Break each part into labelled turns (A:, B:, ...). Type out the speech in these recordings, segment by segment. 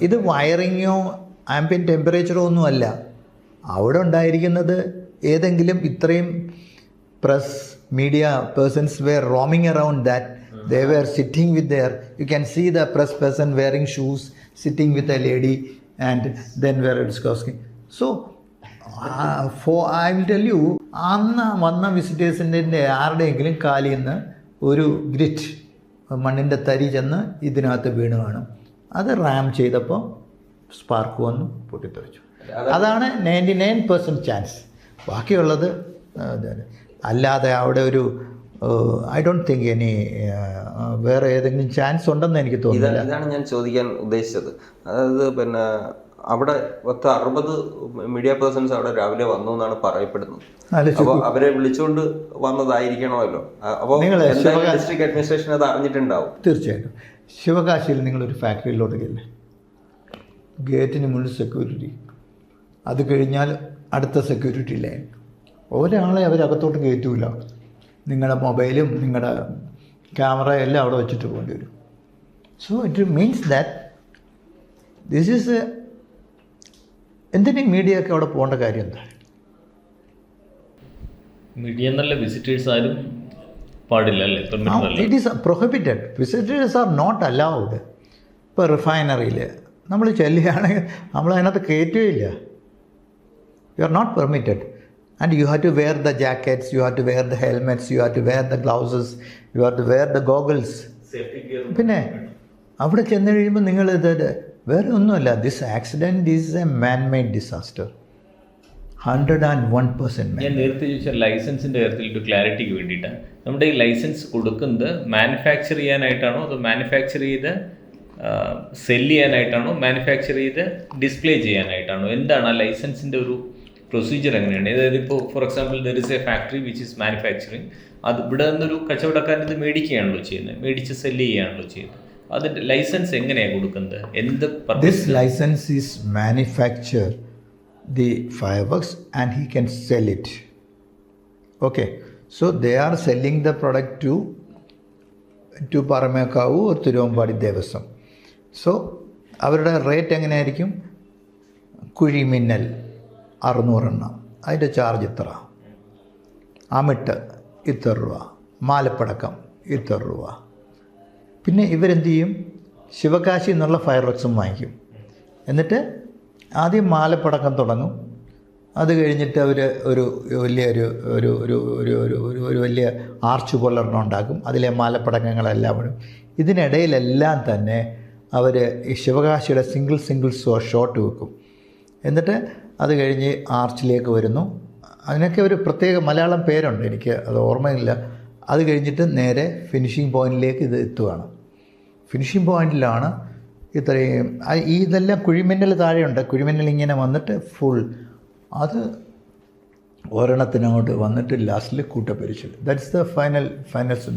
A: ഇത് വയറിങ്ങോ ആംബിയൻ ടെമ്പറേച്ചറോ ഒന്നുമല്ല. അവിടെ ഉണ്ടായിരിക്കുന്നത് ഏതെങ്കിലും ഇത്രയും press media persons were roaming around that. They were sitting with their, you can see the press person wearing shoes, sitting with a lady and then were discussing. So, I will tell you, അന്ന് വന്ന വിസിറ്റേഴ്സിൻ്റെ ആരുടെയെങ്കിലും കാലിൽ നിന്ന് ഒരു grit മണ്ണിൻ്റെ തരി ചെന്ന് ഇതിനകത്ത് വീണ് കാണും. അത് റാം ചെയ്തപ്പോൾ സ്പാർക്ക് വന്നു പൊട്ടിത്തെറിച്ചു. അതാണ് 99% ചാൻസ്. ബാക്കിയുള്ളത് അല്ലാതെ അവിടെ ഒരു ഐ ഡോണ്ട് തിങ്ക് ഇനി വേറെ ഏതെങ്കിലും ചാൻസ് ഉണ്ടെന്ന് എനിക്ക് തോന്നുന്നില്ല.
B: ഇതാണ് ഞാൻ ചോദിക്കാൻ ഉദ്ദേശിച്ചത്. അതായത് പിന്നെ അവിടെ 60 മീഡിയ പേഴ്സൺസ് അവിടെ രാവിലെ വന്നു എന്നാണ് പറയപ്പെടുന്നത്. അപ്പോൾ അവരെ വിളിച്ചുകൊണ്ട് വന്നതായിരിക്കണമല്ലോ. അപ്പോൾ ഡിസ്ട്രിക്ട് അഡ്മിനിസ്ട്രേഷൻ അത് അറിഞ്ഞിട്ടുണ്ടാവും.
A: തീർച്ചയായിട്ടും. ശിവകാശിയിൽ നിങ്ങളൊരു ഫാക്ടറിയിലോട്ട് കയറില്ലേ, ഗേറ്റിന് മുന്നിൽ സെക്യൂരിറ്റി, അത് കഴിഞ്ഞാൽ അടുത്ത സെക്യൂരിറ്റി ലൈൻ, ഒരാളെ അവരകത്തോട്ട് കയറ്റൂല. നിങ്ങളുടെ മൊബൈലും നിങ്ങളുടെ ക്യാമറയും എല്ലാം അവിടെ വെച്ചിട്ട് പോകേണ്ടി വരും. So it means that this is എന്തിനും മീഡിയ ഒക്കെ അവിടെ പോകേണ്ട കാര്യം എന്താ?
C: മീഡിയ എന്നുള്ള വിസിറ്റേഴ്സ് ആരും പാടില്ല അല്ലേ?
A: It is prohibited. Visitors are not allowed. ഇപ്പോൾ റിഫൈനറിയിൽ നമ്മൾ ചെല്ലുകയാണെങ്കിൽ നമ്മളതിനകത്ത് കയറ്റുകയില്ല. You are not permitted. And you have to wear the jackets, you have to wear the helmets, you have to wear the gloves, you have to wear the goggles. പിന്നെ അവിടെ ചെന്ന് കഴിയുമ്പോൾ നിങ്ങൾ ഇത് വേറെ ഒന്നുമല്ല. This accident is a man made disaster. 101%.
C: ഞാൻ നേരത്തെ ചോദിച്ച ലൈസൻസിൻ്റെ കാര്യത്തിൽ ഒരു ക്ലാരിറ്റിക്ക് വേണ്ടിയിട്ടാണ്. നമ്മുടെ ഈ ലൈസൻസ് കൊടുക്കുന്നത് മാനുഫാക്ചർ ചെയ്യാനായിട്ടാണോ അതോ മാനുഫാക്ചർ ചെയ്ത് സെല് ചെയ്യാനായിട്ടാണോ മാനുഫാക്ചർ ചെയ്ത് ഡിസ്പ്ലേ ചെയ്യാനായിട്ടാണോ? എന്താണ് ആ ലൈസൻസിൻ്റെ ഒരു പ്രൊസീജിയർ എങ്ങനെയാണ്? അതായത് ഇപ്പോൾ for example there is A factory which is manufacturing. അത് ഇവിടെ നിന്നൊരു കച്ചവടക്കാരൻ ഇത് മേടിക്കുകയാണല്ലോ ചെയ്യുന്നത്, മേടിച്ച് സെല്ല് ചെയ്യുകയാണല്ലോ ചെയ്യുന്നത്. അതിൻ്റെ ലൈസൻസ് എങ്ങനെയാണ് കൊടുക്കുന്നത്? എന്ത്
A: this licence is manufacture the fireworks and he can sell it. Okay, so they are selling the product to Paramekkavu or Thiruvambadi Devaswom. So അവരുടെ റേറ്റ് എങ്ങനെയായിരിക്കും? കുഴിമിന്നൽ 600 എണ്ണം, അതിൻ്റെ ചാർജ് ഇത്ര, അമിട്ട് ഇത്ര രൂപ, മാലപ്പടക്കം ഇത്ര രൂപ. പിന്നെ ഇവരെന്ത് ചെയ്യും? ശിവകാശി എന്നുള്ള ഫയർ വർക്സും വാങ്ങിക്കും. എന്നിട്ട് ആദ്യം മാലപ്പടക്കം തുടങ്ങും. അത് കഴിഞ്ഞിട്ട് അവർ ഒരു വലിയൊരു ഒരു ഒരു ഒരു ഒരു ഒരു വലിയ ആർച്ച് പോലൊരെണ്ണം ഉണ്ടാക്കും. അതിലെ മാലപ്പടക്കങ്ങളെല്ലാം വിടും. ഇതിനിടയിലെല്ലാം തന്നെ അവർ ഈ ശിവകാശിയുടെ സിംഗിൾ ഷോട്ട് വെക്കും. എന്നിട്ട് അത് കഴിഞ്ഞ് ആർച്ചിലേക്ക് വരുന്നു. അതിനൊക്കെ ഒരു പ്രത്യേക മലയാളം പേരുണ്ട്, എനിക്ക് അത് ഓർമ്മയില്ല. അത് കഴിഞ്ഞിട്ട് നേരെ ഫിനിഷിംഗ് പോയിൻറ്റിലേക്ക് ഇത് എത്തുകയാണ്. ഫിനിഷിംഗ് പോയിൻറ്റിലാണ് ഇത്രയും ഇതെല്ലാം കുഴിമിന്നൽ താഴെയുണ്ട്. കുഴിമിന്നൽ ഇങ്ങനെ വന്നിട്ട് ഫുൾ അത് ഒരെണ്ണത്തിനങ്ങോട്ട് വന്നിട്ട് ലാസ്റ്റിൽ കൂട്ടപ്പരിച്ചിൽ. That's the final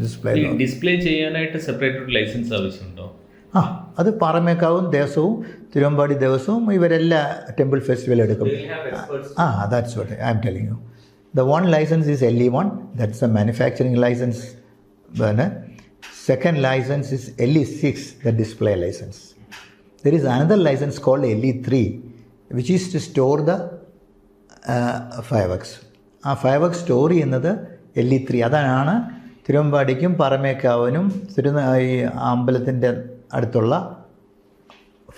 A: display.
C: Display ചെയ്യാനായിട്ട് സെപ്പറേറ്റ് ലൈസൻസ് ആവശ്യമുണ്ടോ?
A: അത് പാറമേക്കാവും ദേവസ്വവും തിരുവമ്പാടി ദേവസ്വവും ഇവരെല്ലാ ടെമ്പിൾ ഫെസ്റ്റിവൽ എടുക്കും. That's what I am telling you. The one licence is LE1, that's a manufacturing licence. പിന്നെ second licence is LE6, the display licence. There is another licence called LE3, which is to store the fireworks. ആ fireworks store ചെയ്യുന്നത് LE3. അതാണ് തിരുവമ്പാടിക്കും പറമേക്കാവിനും ഈ അമ്പലത്തിൻ്റെ അടുത്തുള്ള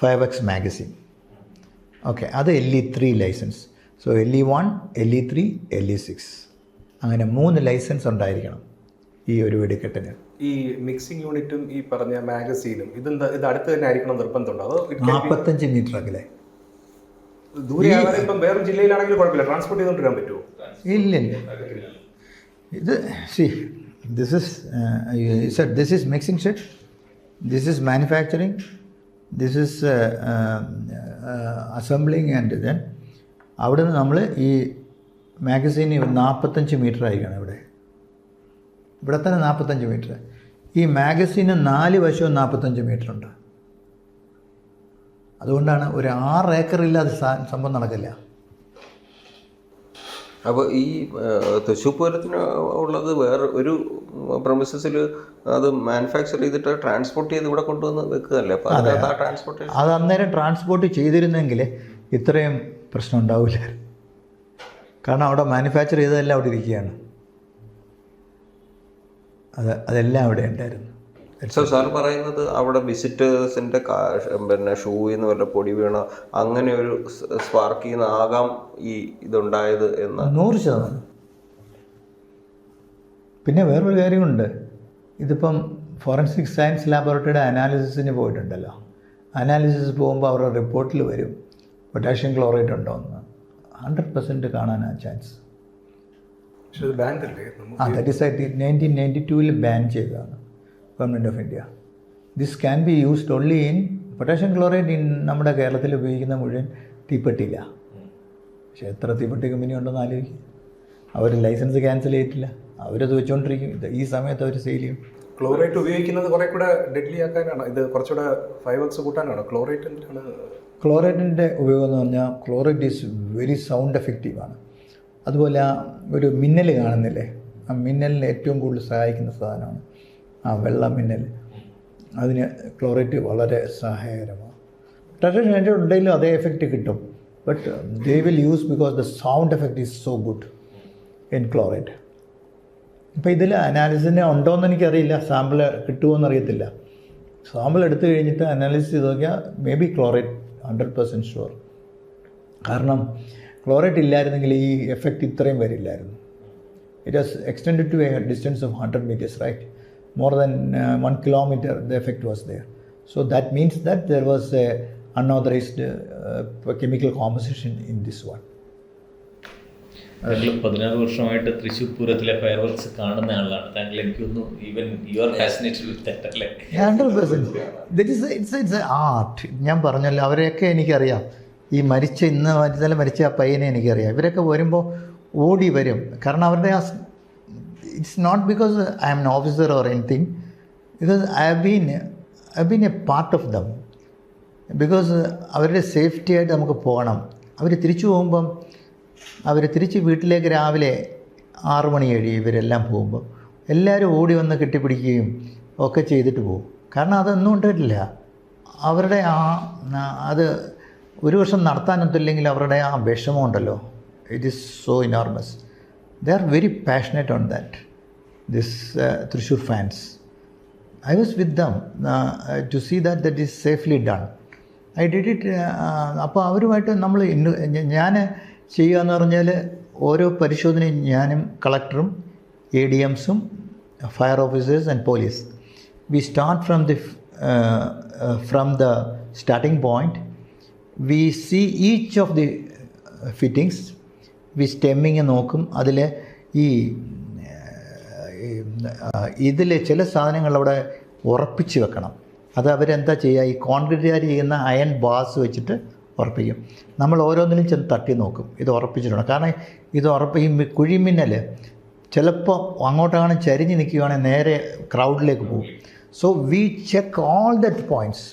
A: fireworks magazine. Okay, അത് LE3 licence. So LE1, LE3, LE6 അങ്ങനെ 3 licence ഉണ്ടായിരിക്കണം ഈ ഒരു വെടിക്കെട്ടിന്.
D: ഈ മിക്സിംഗ് യൂണിറ്റും ഈ പറഞ്ഞ മാഗസീനും ഇത് അടുത്ത് തന്നെ ആയിരിക്കണം നിർബന്ധമുണ്ടോ? അതോ
A: 45 മീറ്റർ അകലെ?
D: ദൂരെ ഇപ്പം വേറെ ജില്ലയിലാണെങ്കിലും കുഴപ്പമില്ല, ട്രാൻസ്പോർട്ട് ചെയ്തുകൊണ്ടിരാൻ പറ്റുമോ?
A: ഇല്ലില്ല. ഇത് this is mixing set, this is manufacturing, this is assembling and then അവിടെ നിന്ന് നമ്മൾ ഈ മാഗസീന് 45 മീറ്റർ ആയിരിക്കണം. ഇവിടെ തന്നെ 45 മീറ്റർ. ഈ മാഗസീന് 4 വശവും 45 മീറ്റർ ഉണ്ട്. അതുകൊണ്ടാണ് ഒരു 6 ഏക്കർ ഇല്ലാതെ സംഭവം നടക്കില്ല.
B: അപ്പോൾ ഈ തൃശ്ശൂർ പൂരത്തിന് ഉള്ളത് വേറെ ഒരു പ്രൊമിസസിൽ അത് മാനുഫാക്ചർ ചെയ്തിട്ട് ട്രാൻസ്പോർട്ട് ചെയ്ത് ഇവിടെ കൊണ്ടുവന്ന് വെക്കുകയല്ലേ? അപ്പോൾ അതിനകത്ത് ആ ട്രാൻസ്പോർട്ടേഷൻ
A: അത് അന്നേരം ട്രാൻസ്പോർട്ട് ചെയ്തിരുന്നെങ്കിൽ ഇത്രയും പ്രശ്നം ഉണ്ടാവില്ല. കാരണം അവിടെ മാനുഫാക്ചർ ചെയ്തതെല്ലാം അവിടെ ഇരിക്കുകയാണ്. അതെല്ലാം അവിടെ ഉണ്ടായിരുന്നു.
B: സോ സാർ പറയുന്നത് അവിടെ വിസിറ്റേഴ്സിൻ്റെ പിന്നെ ഷൂയിൽ നിന്ന് വല്ല പൊടി വീണ അങ്ങനെ ഒരു സ്പാർക്കിൽ നിന്നാകാം ഈ ഇതുണ്ടായത് എന്ന്
A: 100%. പിന്നെ വേറൊരു കാര്യമുണ്ട്. ഇതിപ്പം ഫോറൻസിക് സയൻസ് ലാബോറട്ടറിയുടെ അനാലിസിസിന് പോയിട്ടുണ്ടല്ലോ. അനാലിസിസ് പോകുമ്പോൾ അവരുടെ റിപ്പോർട്ടിൽ വരും പൊട്ടാഷ്യം ക്ലോറൈഡ് ഉണ്ടോ എന്ന്. 100% കാണാനാണ് ചാൻസ്. ദാറ്റ് ഈസ് 1992 ബാൻ ചെയ്തതാണ് government of India. This can be used only in potassium chloride നമ്മുടെ കേരളത്തിൽ ഉപയോഗിക്കുന്ന മുഴുവൻ തീപ്പെട്ടിയില്ല. പക്ഷേ എത്ര തീപ്പെട്ടി കമ്പനി ഉണ്ടെന്ന് ആലോചിക്കും. അവർ ലൈസൻസ് ക്യാൻസൽ ചെയ്തിട്ടില്ല, അവരത് വെച്ചുകൊണ്ടിരിക്കും. ഈ സമയത്ത് അവർ സെയിൽ ചെയ്യും.
D: ക്ലോറൈറ്റ് ഉപയോഗിക്കുന്നത് കുറെ കൂടെ ഡെഡ്ലി ആക്കാനാണ്, ഇത് കുറച്ചുകൂടെ 5x കൂട്ടാനാണ് ക്ലോറൈറ്റ് എന്തിനാണ്?
A: ക്ലോറൈറ്റിൻ്റെ ഉപയോഗം എന്ന് പറഞ്ഞാൽ ക്ലോറൈറ്റ് ഈസ് വെരി സൗണ്ട് എഫക്റ്റീവാണ്. അതുപോലെ ഒരു മിന്നൽ കാണുന്നില്ലേ, ആ മിന്നലിന് ഏറ്റവും കൂടുതൽ സഹായിക്കുന്ന സാധനമാണ് ആ വെള്ള മിന്നൽ. അതിന് ക്ലോറൈറ്റ് വളരെ സഹായകരമാണ്. പൊട്ടാഷ്യം ക്ലോറൈഡ് ഉണ്ടെങ്കിലും അതേ എഫക്റ്റ് കിട്ടും. But they will use because the sound effect is so good in chlorite. ഇപ്പോൾ ഇതിൽ അനാലിസിന് ഉണ്ടോയെന്ന് എനിക്കറിയില്ല, സാമ്പിൾ കിട്ടുമോയെന്ന് അറിയത്തില്ല. സാമ്പിൾ എടുത്തു കഴിഞ്ഞിട്ട് അനാലിസിസ് ചെയ്ത് നോക്കിയാൽ മേ ബി ക്ലോറൈറ്റ് 100% ഷുവർ. കാരണം ക്ലോറൈറ്റ് ഇല്ലായിരുന്നെങ്കിൽ ഈ എഫക്റ്റ് ഇത്രയും വരില്ലായിരുന്നു. It has extended to a distance of 100 meters, right? More than 1 kilometer the effect was there. So that means that there was a unauthorized chemical composition in this one.
C: 16 വർഷമായിട്ട് Thrissur പൂരത്തിലെ fire works കാണുന്ന ആളാണ് താങ്കൾ. എനിക്കൊന്നു even you are fascinated with that അല്ലേ?
A: 100%. It's art. ഞാൻ പറഞ്ഞല്ലോ, അവരെയൊക്കെ എനിക്കറിയാം. ഈ ഇന്നലെ മരിച്ച ആ പയ്യനെ എനിക്കറിയാം. ഇവരൊക്കെ വരുമ്പോൾ ഓടി വരും. കാരണം അവരുടെ ആ it's not because I am an officer or anything, because I have been a part of them. Because അവരുടെ സേഫ്റ്റി ആയിട്ട് നമുക്ക് പോകണം. അവർ തിരിച്ചു പോകുമ്പം തിരിച്ച് വീട്ടിലേക്ക് രാവിലെ 6 മണി കഴിയും. ഇവരെല്ലാം പോകുമ്പോൾ എല്ലാവരും ഓടി വന്ന് കെട്ടിപ്പിടിക്കുകയും ഒക്കെ ചെയ്തിട്ട് പോകും. കാരണം അതൊന്നും ഉണ്ടായിട്ടില്ല. അവരുടെ അത് ഒരു വർഷം നടത്താനൊത്തില്ലെങ്കിൽ അവരുടെ ആ വിഷമം ഉണ്ടല്ലോ, it is so enormous. They are very passionate on that, this Thrissur fans. I was with them to see that is safely done. I did it. അപ്പോൾ അവരുമായിട്ട് നമ്മൾ ഞാൻ ചെയ്യുക എന്ന് പറഞ്ഞാൽ ഓരോ പരിശോധനയും ഞാനും കളക്ടറും ADMസും fire officers and police we start from the starting point. We see each of the fittings. Stemming നോക്കും. അതിൽ ഇതിൽ ചില സാധനങ്ങൾ അവിടെ ഉറപ്പിച്ച് വെക്കണം. അത് അവരെന്താ ചെയ്യുക, ഈ കോൺക്രീറ്റുകാർ ചെയ്യുന്ന അയൺ ബാസ് വെച്ചിട്ട് ഉറപ്പിക്കും. നമ്മൾ ഓരോന്നിലും ചെന്ന് തട്ടി നോക്കും ഇത് ഉറപ്പിച്ചിട്ടുണ്ട്. കാരണം ഇത് ഈ കുഴിമിന്നൽ ചിലപ്പോൾ അങ്ങോട്ടാണ് ചരിഞ്ഞ് നിൽക്കുകയാണെങ്കിൽ നേരെ ക്രൗഡിലേക്ക് പോകും. So we check all that points.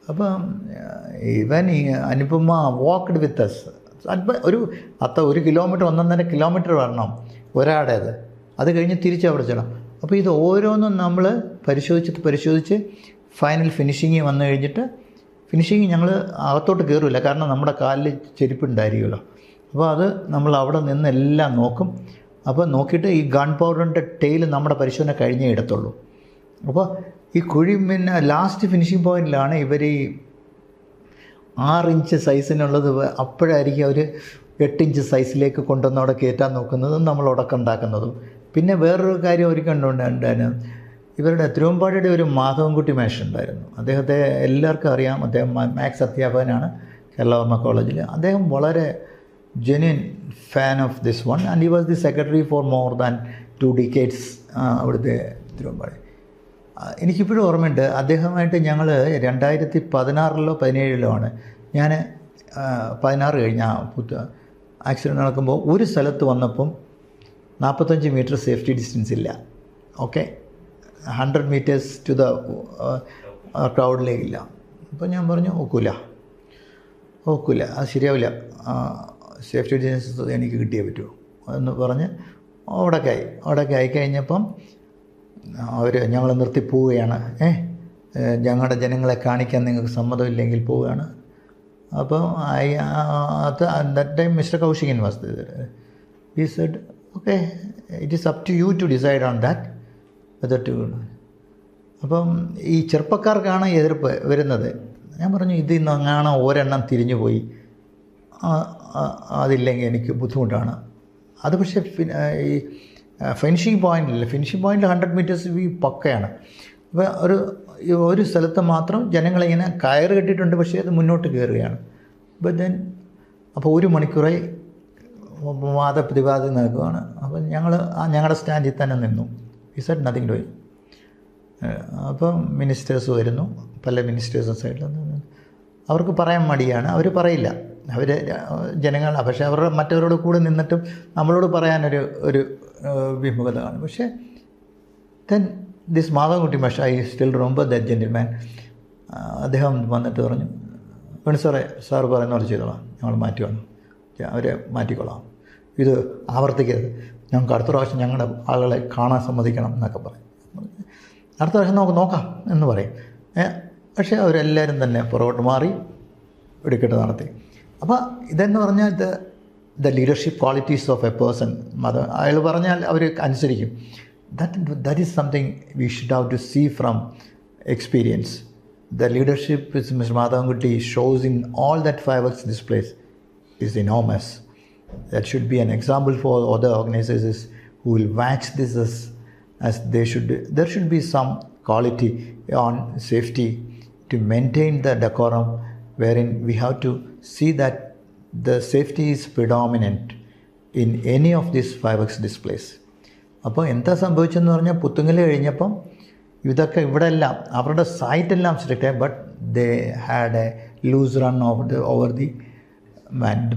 A: അപ്പം even Anupama walked with us. ഒരു 1 കിലോമീറ്റർ 1.5 കിലോമീറ്റർ വരണം ഒരാടേത്. അത് കഴിഞ്ഞ് തിരിച്ചവിടെ ചെല്ലണം. അപ്പോൾ ഇത് ഓരോന്നും നമ്മൾ പരിശോധിച്ച് ഫൈനൽ ഫിനിഷിങ് വന്നു കഴിഞ്ഞിട്ട് ഞങ്ങൾ അകത്തോട്ട് കയറില്ല. കാരണം നമ്മുടെ കാലിൽ ചെരുപ്പുണ്ടായിരിക്കുമല്ലോ. അപ്പോൾ അത് നമ്മൾ അവിടെ നിന്ന് എല്ലാം നോക്കും. അപ്പോൾ നോക്കിയിട്ട് ഈ ഗൺ പൗഡറിൻ്റെ ടെയിൽ നമ്മുടെ പരിശോധന കഴിഞ്ഞേ ഇടത്തുള്ളൂ. അപ്പോൾ ഈ ലാസ്റ്റ് ഫിനിഷിംഗ് പോയിൻറ്റിലാണ് ഇവർ ഈ 6 ഇഞ്ച് സൈസിനുള്ളത് അപ്പോഴായിരിക്കും അവർ 8 ഇഞ്ച് സൈസിലേക്ക് കൊണ്ടുവന്ന് അവിടെ കയറ്റാൻ നോക്കുന്നതും നമ്മൾ ഉടക്കുണ്ടാക്കുന്നതും. പിന്നെ വേറൊരു കാര്യം ഒരുക്കുണ്ടായിരുന്നു. ഇവരുടെ തിരുവമ്പാടിയുടെ ഒരു മാധവൻകുട്ടി മാഷ് ഉണ്ടായിരുന്നു. അദ്ദേഹത്തെ എല്ലാവർക്കും അറിയാം. അദ്ദേഹം മാത്സ് അധ്യാപകനാണ് കേരളവർമ്മ കോളേജിൽ. അദ്ദേഹം വളരെ genuine fan of this one and he was the secretary for more than 2 decades അവിടുത്തെ തിരുവമ്പാടി. എനിക്കിപ്പോഴും ഓർമ്മയുണ്ട്. അദ്ദേഹമായിട്ട് ഞങ്ങൾ 2016 17 ആണ് ഞാൻ 16 കഴിഞ്ഞ ആക്സിഡൻറ്റ് നടക്കുമ്പോൾ ഒരു സ്ഥലത്ത് വന്നപ്പം 45 മീറ്റർ സേഫ്റ്റി ഡിസ്റ്റൻസ് ഇല്ല. ഓക്കെ, 100 meters ടു ദ ക്രൗഡിലേക്കില്ല. അപ്പോൾ ഞാൻ പറഞ്ഞു ഒക്കില്ല, അത് ശരിയാവില്ല. സേഫ്റ്റി ഏജൻസീസ് എനിക്ക് കിട്ടിയേ പറ്റുമോ എന്ന് പറഞ്ഞ് അവിടേക്ക് ആയിക്കഴിഞ്ഞപ്പം ഞങ്ങൾ നിർത്തി പോവുകയാണ്. ഞങ്ങളുടെ ജനങ്ങളെ കാണിക്കാൻ നിങ്ങൾക്ക് സമ്മതമില്ലെങ്കിൽ പോവുകയാണ്. അപ്പോൾ that time mister Kaushikan was there. He said okay, it is up to you to decide on that whether to. അപ്പം ഈ ചെറുപ്പക്കാർക്കാണ് എതിർപ്പ് വരുന്നത്. ഞാൻ പറഞ്ഞു ഇത് ഇന്നങ്ങാണ് ഒരെണ്ണം തിരിഞ്ഞു പോയി, അതില്ലെങ്കിൽ എനിക്ക് ബുദ്ധിമുട്ടാണ്. അത് പക്ഷേ ഈ ഫിനിഷിംഗ് പോയിന്റിൽ 100 മീറ്റേഴ്സ് പക്കയാണ്. അപ്പോൾ ഒരു സ്ഥലത്ത് മാത്രം ജനങ്ങളിങ്ങനെ കയറ് കെട്ടിയിട്ടുണ്ട്, പക്ഷേ അത് മുന്നോട്ട് കയറുകയാണ്. അപ്പോൾ 1 മണിക്കൂറായി വാദപ്രതിവാദം നടക്കുകയാണ്. അപ്പം ഞങ്ങളുടെ സ്റ്റാൻഡിൽ തന്നെ നിന്നു. ഈ സെഡ് നത്തിങ് ഡൂയിങ്. അപ്പം മിനിസ്റ്റേഴ്സ് വരുന്നു, പല മിനിസ്റ്റേഴ്സും സൈഡിൽ നിന്ന്. അവർക്ക് പറയാൻ മടിയാണ്, അവർ പറയില്ല. അവർ ജനങ്ങൾ, പക്ഷേ അവരുടെ മറ്റവരോട് കൂടെ നിന്നിട്ടും നമ്മളോട് പറയാനൊരു വിമുഖത കാണും. പക്ഷേ ദെൻ ദിസ് മാധവൻകുട്ടി മാഷ്, I still remember that gentleman, അദ്ദേഹം വന്നിട്ട് പറഞ്ഞു, വേണു സാറ് പറയുന്ന പോലെ ചെയ്തോളാം, ഞങ്ങൾ മാറ്റി വന്നു, അവരെ മാറ്റിക്കൊള്ളാം, ഇത് ആവർത്തിക്കരുത്, ഞങ്ങൾക്ക് അടുത്ത പ്രാവശ്യം ഞങ്ങളുടെ ആളുകളെ കാണാൻ സമ്മതിക്കണം എന്നൊക്കെ പറയും. അടുത്ത പ്രാവശ്യം നമുക്ക് നോക്കാം എന്ന് പറയും. പക്ഷേ അവരെല്ലാവരും തന്നെ പുറകോട്ട് മാറി വെടിക്കെട്ട് നടത്തി. അപ്പോൾ ഇതെന്ന് പറഞ്ഞാൽ the leadership qualities of A person. അയാൾ പറഞ്ഞാൽ അവർ അനുസരിക്കും. That is something we should have to see from experience. The leadership which Mr. Madhavankutti shows in all that fireworks displays is enormous. That should be an example for other organizations who will watch this as they should. There should be some quality on safety to maintain the decorum, wherein we have to see that the safety is predominant in any of these fireworks displays. അപ്പോൾ എന്താ സംഭവിച്ചതെന്ന് പറഞ്ഞാൽ, പുത്തുങ്കൽ കഴിഞ്ഞപ്പം ഇതൊക്കെ ഇവിടെ എല്ലാം അവരുടെ സൈറ്റെല്ലാം strict, but they had a loose run over the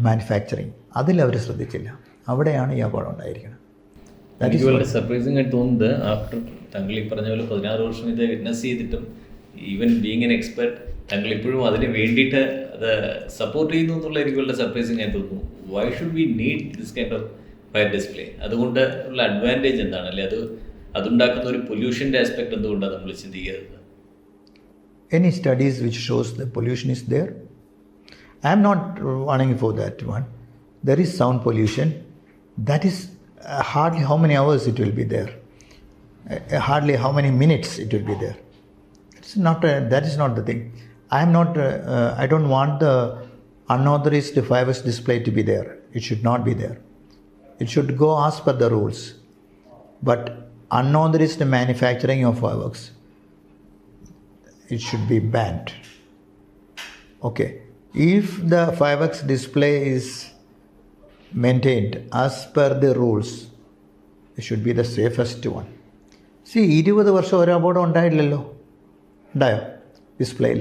A: manufacturing. അതിലവർ ശ്രദ്ധിച്ചില്ല. അവിടെയാണ് ഈ അപകടം ഉണ്ടായിരിക്കുന്നത്.
C: എനിക്ക് വളരെ സർപ്രൈസിംഗ് ആയിട്ട് തോന്നുന്നത്, ആഫ്റ്റർ താങ്കൾ ഈ പറഞ്ഞ പോലെ 16 വർഷം ഇത് വിറ്റ്നസ് ചെയ്തിട്ടും, ഈവൻ ബീങ് എൻ എക്സ്പെർട്ട്, താങ്കൾ ഇപ്പോഴും അതിന് വേണ്ടിയിട്ട് അത് സപ്പോർട്ട് ചെയ്യുന്നു എന്നുള്ള എനിക്ക് വളരെ സർപ്രൈസിംഗ് ആയി തോന്നുന്നു. Why should we need this kind of fire display? അതുകൊണ്ട് ഉള്ള അഡ്വാൻറ്റേജ് എന്താണ്? അല്ലെ അതുണ്ടാക്കുന്ന ഒരു പൊല്യൂഷൻ്റെ ആസ്പെക്ട് എന്തുകൊണ്ടാണ് നമ്മൾ ചിന്തിക്കുന്നത്?
A: Any studies which shows the pollution is there? I am not running for that one. There is sound pollution. That is hardly how many hours it will be there. Hardly how many minutes it will be there. That is not the thing. I don't want the unauthorized fireworks display to be there. It should not be there. It should go as per the rules. But unauthorized manufacturing of fireworks, it should be banned. Okay. If the fireworks display is maintained as per the rules, it should be the safest one. See, 20 വർഷം ഒരു അപകടം ഉണ്ടായില്ലല്ലോ. ഉണ്ടായോ ഡിസ്പ്ലേയിൽ?